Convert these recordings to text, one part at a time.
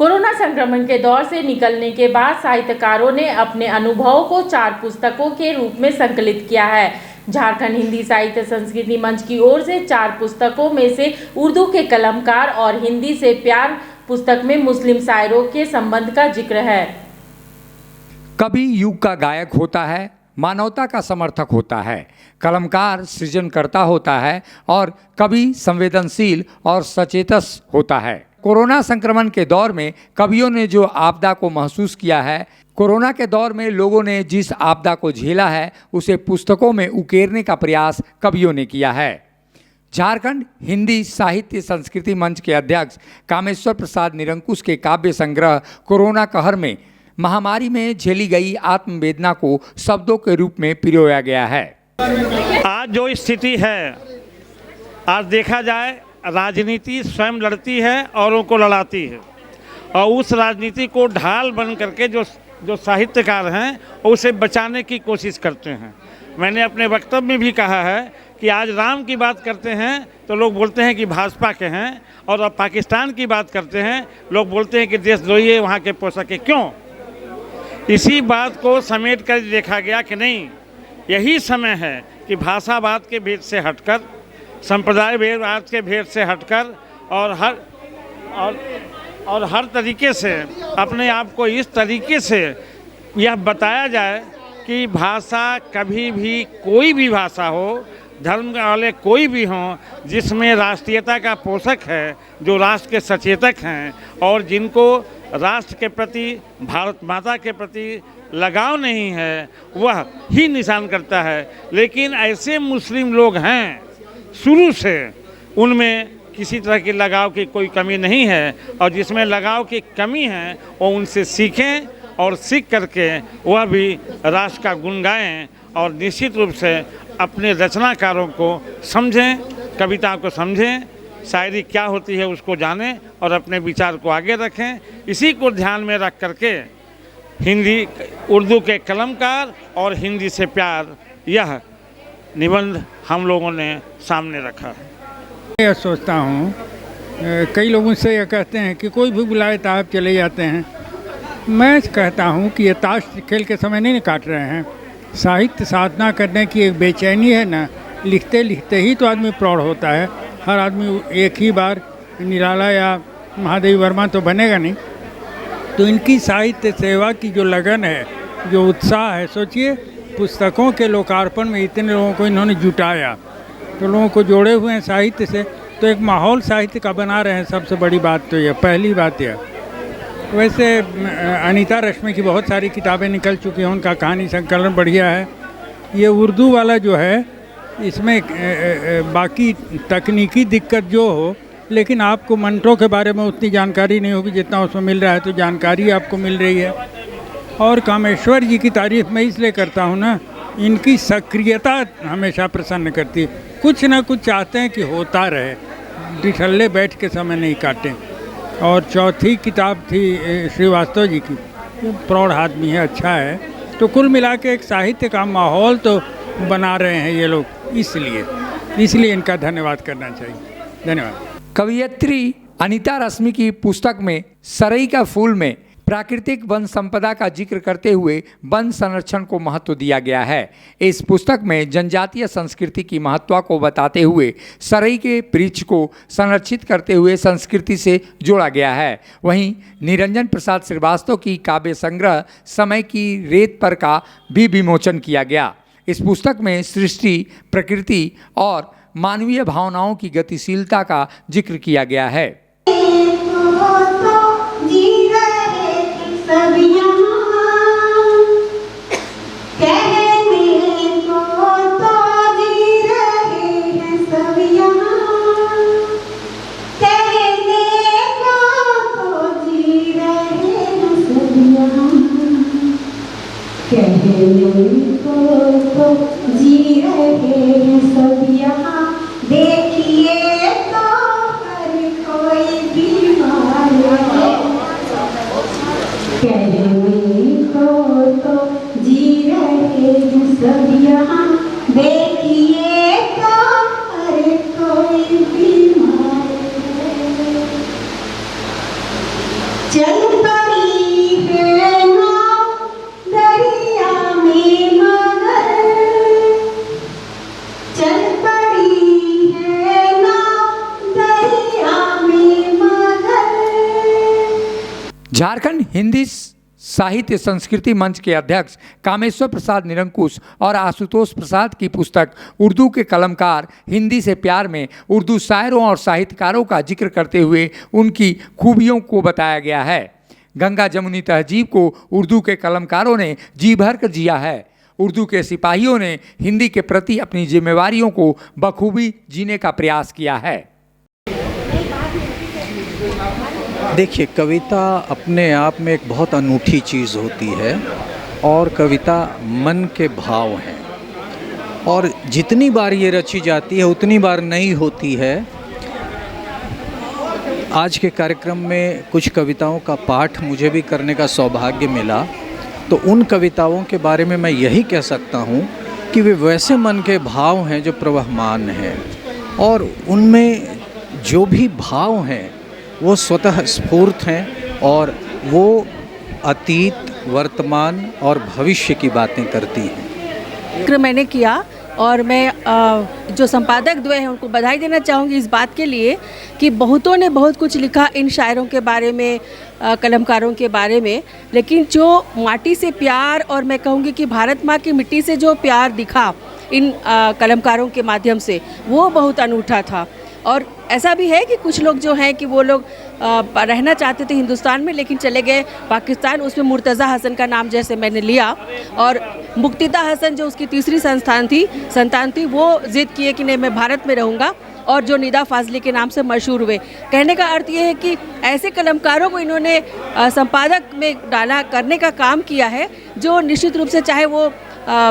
Corona संक्रमण के दौर से निकलने के बाद साहित्यकारों ने अपने अनुभवों को 4 पुस्तकों के रूप में संकलित किया है। झारखंड हिंदी साहित्य संस्कृति मंच की ओर से 4 पुस्तकों में से उर्दू के कलमकार और हिंदी से प्यार पुस्तक में मुस्लिम शायरों के संबंध का जिक्र है। कभी युग का गायक होता है, मानवता का समर्थक होता है, कलमकार सृजनकर्ता होता है और कभी संवेदनशील और सचेतस होता है। कोरोना संक्रमण के दौर में कवियों ने जो आपदा को महसूस किया है, कोरोना के दौर में लोगों ने जिस आपदा को झेला है, उसे पुस्तकों में उकेरने का प्रयास कवियों ने किया है। झारखंड हिंदी साहित्य संस्कृति मंच के अध्यक्ष कामेश्वर प्रसाद निरंकुश के काव्य संग्रह कोरोना कहर में महामारी में झेली गई आत्मवेदना को शब्दों के रूप में पिरोया गया है। आज जो स्थिति है, आज देखा जाए राजनीति स्वयं लड़ती है, औरों को लड़ाती है, और उस राजनीति को ढाल बन करके जो साहित्यकार हैं उसे बचाने की कोशिश करते हैं। मैंने अपने वक्तव्य में भी कहा है कि आज राम की बात करते हैं तो लोग बोलते हैं कि भाजपा के हैं, और अब पाकिस्तान की बात करते हैं लोग बोलते हैं कि देशद्रोही है, वहाँ के पोषक है। क्यों? इसी बात को समेट कर देखा गया कि नहीं, यही समय है कि भाषावाद के भेद से हटकर, संप्रदायवाद के भेद से हटकर और हर तरीके से अपने आप को इस तरीके से यह बताया जाए कि भाषा कभी भी, कोई भी भाषा हो, धर्म वाले कोई भी हों, जिसमें राष्ट्रीयता का पोषक है, जो राष्ट्र के सचेतक हैं और जिनको राष्ट्र के प्रति, भारत माता के प्रति लगाव नहीं है, वह ही निशान करता है। लेकिन ऐसे मुस्लिम लोग हैं शुरू से, उनमें किसी तरह की लगाव की कोई कमी नहीं है, और जिसमें लगाव की कमी है वो उनसे सीखें और सीख करके वह भी राष्ट्र का गुण गाएं, और निश्चित रूप से अपने रचनाकारों को समझें, कविता को समझें, शायरी क्या होती है उसको जानें और अपने विचार को आगे रखें। इसी को ध्यान में रख करके हिंदी, उर्दू के कलमकार और हिंदी से प्यार, यह निबंध हम लोगों ने सामने रखा है। यह सोचता हूँ, कई लोगों से यह कहते हैं कि कोई भी बुलाए तो आप चले जाते हैं। मैं कहता हूँ कि ये ताश खेल के समय नहीं काट रहे हैं। साहित्य साधना करने की एक बेचैनी है ना, लिखते लिखते ही तो आदमी प्रौढ़ होता है। हर आदमी एक ही बार निराला या महादेवी वर्मा तो बनेगा नहीं। तो इनकी साहित्य सेवा की जो लगन है, जो उत्साह है, सोचिए पुस्तकों के लोकार्पण में इतने लोगों को इन्होंने जुटाया, तो लोगों को जोड़े हुए हैं साहित्य से, तो एक माहौल साहित्य का बना रहे हैं। सबसे बड़ी बात तो यह, पहली बात यह। वैसे अनीता रश्मि की बहुत सारी किताबें निकल चुकी हैं, उनका कहानी संकलन बढ़िया है। ये उर्दू वाला जो है, इसमें बाकी तकनीकी दिक्कत जो हो, लेकिन आपको मंत्रों के बारे में उतनी जानकारी नहीं होगी जितना उसमें मिल रहा है, तो जानकारी आपको मिल रही है। और कामेश्वर जी की तारीफ मैं इसलिए करता हूँ ना, इनकी सक्रियता हमेशा प्रसन्न करती है। कुछ ना कुछ चाहते हैं कि होता रहे, डिठल्ले बैठ के समय नहीं काटें। और चौथी किताब थी श्रीवास्तव जी की, प्रौढ़ आदमी है, अच्छा है। तो कुल मिला के एक साहित्य का माहौल तो बना रहे हैं ये लोग, इसलिए इनका धन्यवाद करना चाहिए। धन्यवाद। कवयित्री अनीता रश्मि की पुस्तक में सरई का फूल में प्राकृतिक वन संपदा का जिक्र करते हुए वन संरक्षण को महत्व दिया गया है। इस पुस्तक में जनजातीय संस्कृति की महत्व को बताते हुए सरई के वृक्ष को संरक्षित करते हुए संस्कृति से जोड़ा गया है। वहीं निरंजन प्रसाद श्रीवास्तव की काव्य संग्रह समय की रेत पर का भी विमोचन किया गया। इस पुस्तक में सृष्टि, प्रकृति और मानवीय भावनाओं की गतिशीलता का जिक्र किया गया है। जी रहे हैं सब यहाँ, देखिए तो हर कोई बीमार है। कहने को तो जी रहे हैं सब यहाँ, देखिए तो हर कोई बीमार है। चल झारखंड हिंदी साहित्य संस्कृति मंच के अध्यक्ष कामेश्वर प्रसाद निरंकुश और आशुतोष प्रसाद की पुस्तक उर्दू के कलमकार हिंदी से प्यार में उर्दू शायरों और साहित्यकारों का जिक्र करते हुए उनकी खूबियों को बताया गया है। गंगा जमुनी तहजीब को उर्दू के कलमकारों ने जी भर कर जिया है। उर्दू के सिपाहियों ने हिंदी के प्रति अपनी जिम्मेवारियों को बखूबी जीने का प्रयास किया है। देखिए, कविता अपने आप में एक बहुत अनूठी चीज़ होती है और कविता मन के भाव हैं और जितनी बार ये रची जाती है उतनी बार नई होती है। आज के कार्यक्रम में कुछ कविताओं का पाठ मुझे भी करने का सौभाग्य मिला, तो उन कविताओं के बारे में मैं यही कह सकता हूँ कि वे वैसे मन के भाव हैं जो प्रवहमान हैं और उनमें जो भी भाव हैं वो स्वतः स्फूर्त हैं और वो अतीत, वर्तमान और भविष्य की बातें करती हैं। मैंने किया और मैं जो संपादक द्वय हैं उनको बधाई देना चाहूँगी इस बात के लिए कि बहुतों ने बहुत कुछ लिखा इन शायरों के बारे में, कलमकारों के बारे में, लेकिन जो माटी से प्यार और मैं कहूँगी कि भारत माँ की मिट्टी से जो प्यार दिखा इन कलमकारों के माध्यम से वो बहुत अनूठा था। और ऐसा भी है कि कुछ लोग जो हैं कि वो लोग रहना चाहते थे हिंदुस्तान में लेकिन चले गए पाकिस्तान। उसमें मुर्तज़ा हसन का नाम जैसे मैंने लिया और मुक्तिदा हसन जो उसकी तीसरी संतान थी वो ज़िद किए कि नहीं मैं भारत में रहूँगा और जो निदा फाजली के नाम से मशहूर हुए। कहने का अर्थ ये है कि ऐसे कलमकारों को इन्होंने संपादक में डाला करने का काम किया है जो निश्चित रूप से चाहे वो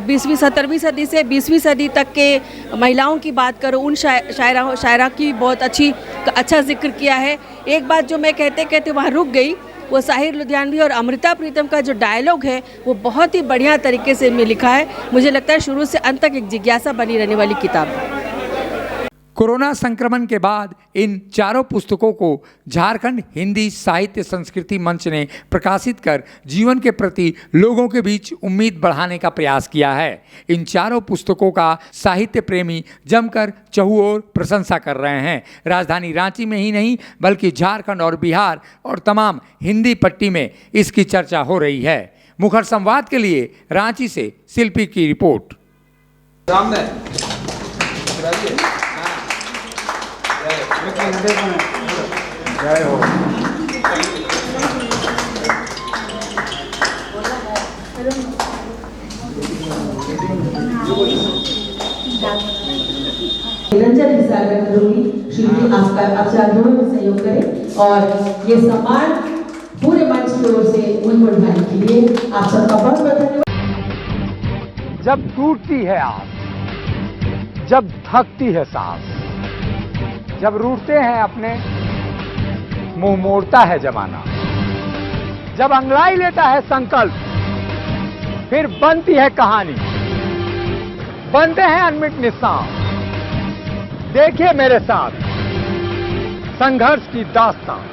20वीं 17वीं सदी से 20वीं सदी तक के महिलाओं की बात करो, उन शायरा की बहुत अच्छा जिक्र किया है। एक बात जो मैं कहते वहाँ रुक गई, वो साहिर लुधियानवी और अमृता प्रीतम का जो डायलॉग है वो बहुत ही बढ़िया तरीके से में लिखा है। मुझे लगता है शुरू से अंत तक एक जिज्ञासा बनी रहने वाली किताब है। कोरोना संक्रमण के बाद इन चारों पुस्तकों को झारखंड हिंदी साहित्य संस्कृति मंच ने प्रकाशित कर जीवन के प्रति लोगों के बीच उम्मीद बढ़ाने का प्रयास किया है। इन चारों पुस्तकों का साहित्य प्रेमी जमकर चहुओर प्रशंसा कर रहे हैं। राजधानी रांची में ही नहीं बल्कि झारखंड और बिहार और तमाम हिंदी पट्टी में इसकी चर्चा हो रही है। मुखर संवाद के लिए रांची से शिल्पी की रिपोर्ट। जय हो। निरंजन हिस्सा करूंगी। शिल्पी आपसे आंदोलन में सहयोग करें और ये सम्मान पूरे मंच की ओर से उन बढ़ाने के लिए आप सबका बहुत बहुत धन्यवाद। जब टूटती है आस, जब थकती है सांस, जब रूठते हैं अपने, मुंह मोड़ता है जमाना, जब अंगड़ाई लेता है संकल्प, फिर बनती है कहानी, बनते हैं अनमिट निशान। देखिए मेरे साथ संघर्ष की दास्तान।